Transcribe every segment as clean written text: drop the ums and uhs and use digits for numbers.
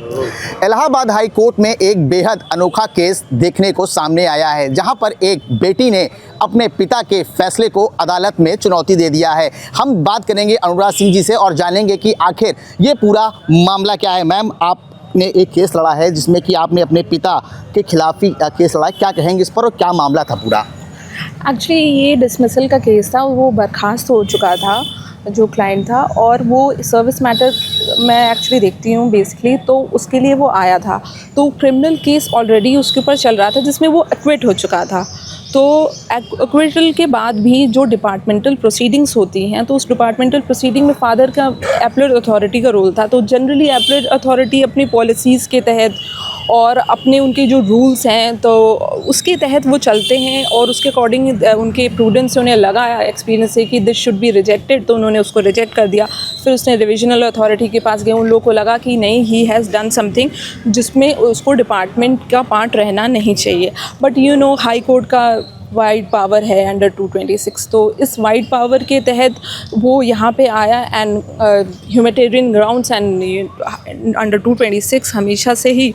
Allahabad high court में एक बेहद अनोखा केस देखने को सामने आया है, जहां पर एक बेटी ने अपने पिता के फैसले को अदालत में चुनौती दे दिया है। हम बात करेंगे अनुराग सिंह जी से और जानेंगे कि आखिर ये पूरा मामला क्या है। मैम, आपने एक केस लड़ा है जिसमें कि आपने अपने पिता के खिलाफ ही केस लड़ा है, क्या कहेंगे इस पर और क्या मामला था पूरा? एक्चुअली ये डिसमिसल का केस था, वो बर्खास्त हो चुका था जो क्लाइंट था, और वो सर्विस मैटर मैं एक्चुअली देखती हूँ बेसिकली, तो उसके लिए वो आया था। तो क्रिमिनल केस ऑलरेडी उसके ऊपर चल रहा था जिसमें वो एक्विट हो चुका था। तो एक्विटल के बाद भी जो डिपार्टमेंटल प्रोसीडिंग्स होती हैं, तो उस डिपार्टमेंटल प्रोसीडिंग में फादर का एपलेट अथॉरिटी का रोल था। तो जनरली एपलेट अथॉरिटी अपनी पॉलिसीज़ के तहत और अपने उनके जो रूल्स हैं तो उसके तहत वो चलते हैं, और उसके अकॉर्डिंग उनके प्रूडेंस से उन्हें लगा एक्सपीरियंस से कि दिस शुड बी रिजेक्टेड, तो उन्होंने उसको रिजेक्ट कर दिया। फिर उसने डिविजनल अथॉरिटी के पास गए, उन लोगों को लगा कि नहीं, ही हैज़ डन समथिंग जिसमें उसको डिपार्टमेंट का पार्ट रहना नहीं चाहिए। But you know, high court का वाइड पावर है अंडर 226, तो इस वाइड पावर के तहत वो यहाँ पे आया and humanitarian grounds and under 226 हमेशा से ही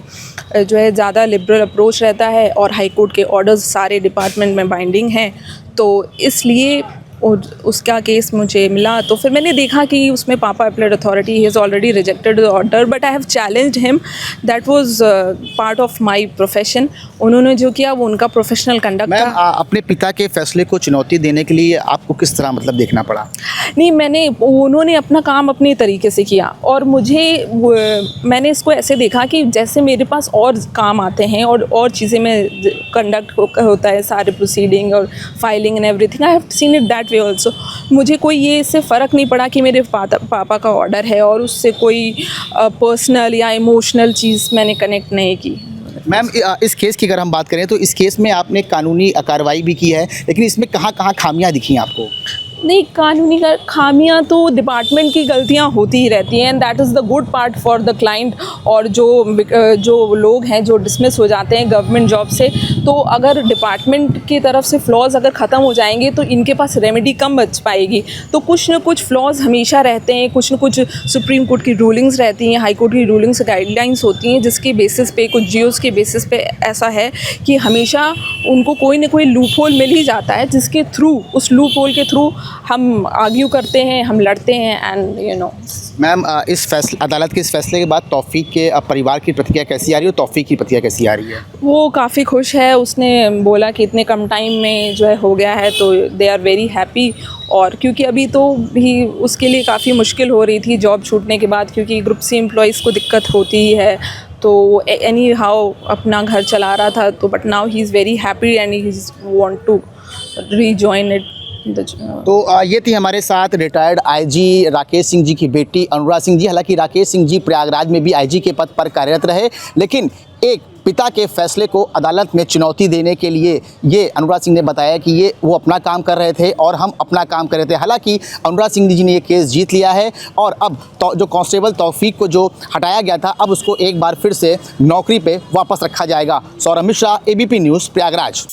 जो है ज़्यादा लिबरल अप्रोच रहता है, और हाई कोर्ट के ऑर्डर्स सारे डिपार्टमेंट में बाइंडिंग हैं। तो इसलिए और उसका केस मुझे मिला, तो फिर मैंने देखा कि उसमें पापा appellate authority he has already rejected the order, but I have challenged him. That was part of my profession. उन्होंने जो किया वो उनका प्रोफेशनल कंडक्ट था। अपने पिता के फैसले को चुनौती देने के लिए आपको किस तरह देखना पड़ा? नहीं, उन्होंने अपना काम अपने तरीके से किया, और मैंने इसको ऐसे देखा कि जैसे मेरे पास और काम आते हैं और चीज़ें में कंडक्ट होता है, सारे प्रोसीडिंग और filing and everything, I have seen it that way also. मुझे कोई ये इससे फ़र्क नहीं पड़ा कि मेरे पापा का ऑर्डर है और उससे कोई पर्सनल या इमोशनल चीज़ मैंने कनेक्ट नहीं की। मैम, इस केस की अगर हम बात करें तो इस केस में आपने कानूनी कार्रवाई भी की है, लेकिन इसमें कहाँ खामियां दिखी आपको? नहीं, कानूनी खामियां तो डिपार्टमेंट की गलतियां होती ही रहती हैं, and that is the good part for the client. और जो लोग हैं जो डिसमिस हो जाते हैं गवर्नमेंट जॉब से, तो अगर डिपार्टमेंट की तरफ से फ्लॉज अगर ख़त्म हो जाएंगे तो इनके पास रेमेडी कम बच पाएगी। तो कुछ न कुछ फ्लॉज हमेशा रहते हैं, कुछ न कुछ सुप्रीम कोर्ट की रूलिंग्स रहती हैं, हाई कोर्ट की रूलिंग्स, गाइडलाइंस होती हैं, जिसके बेसिस पे, कुछ जियोज़ के बेसिस पे ऐसा है कि हमेशा उनको कोई ना कोई लूप होल मिल ही जाता है, जिसके थ्रू, उस लूप होल के थ्रू हम आर्ग्यू करते हैं, हम लड़ते हैं, एंड यू नो। मैम, अदालत के इस फैसले के बाद तौफीक के परिवार की प्रतिक्रिया कैसी आ रही है और तौफीक की प्रतिक्रिया कैसी आ रही है? वो काफ़ी खुश है। उसने बोला कि इतने कम टाइम में जो है हो गया है, तो दे आर वेरी हैप्पी। और क्योंकि अभी तो भी उसके लिए काफ़ी मुश्किल हो रही थी जॉब छूटने के बाद, क्योंकि ग्रुप सी एम्प्लॉइज़ को दिक्कत होती ही है, तो एनी हाउ अपना घर चला रहा था। तो but now he is very happy and he want to rejoin it. तो ये थी हमारे साथ रिटायर्ड आईजी राकेश सिंह जी की बेटी अनुराग सिंह जी। हालांकि राकेश सिंह जी प्रयागराज में भी आईजी के पद पर कार्यरत रहे, लेकिन एक पिता के फैसले को अदालत में चुनौती देने के लिए ये अनुराग सिंह ने बताया कि वो अपना काम कर रहे थे और हम अपना काम कर रहे थे। हालांकि अनुराग सिंह जी ने ये केस जीत लिया है, और अब जो कांस्टेबल तौफीक को जो हटाया गया था, अब उसको एक बार फिर से नौकरी पे वापस रखा जाएगा। Saurabh Mishra, ABP news, Prayagraj.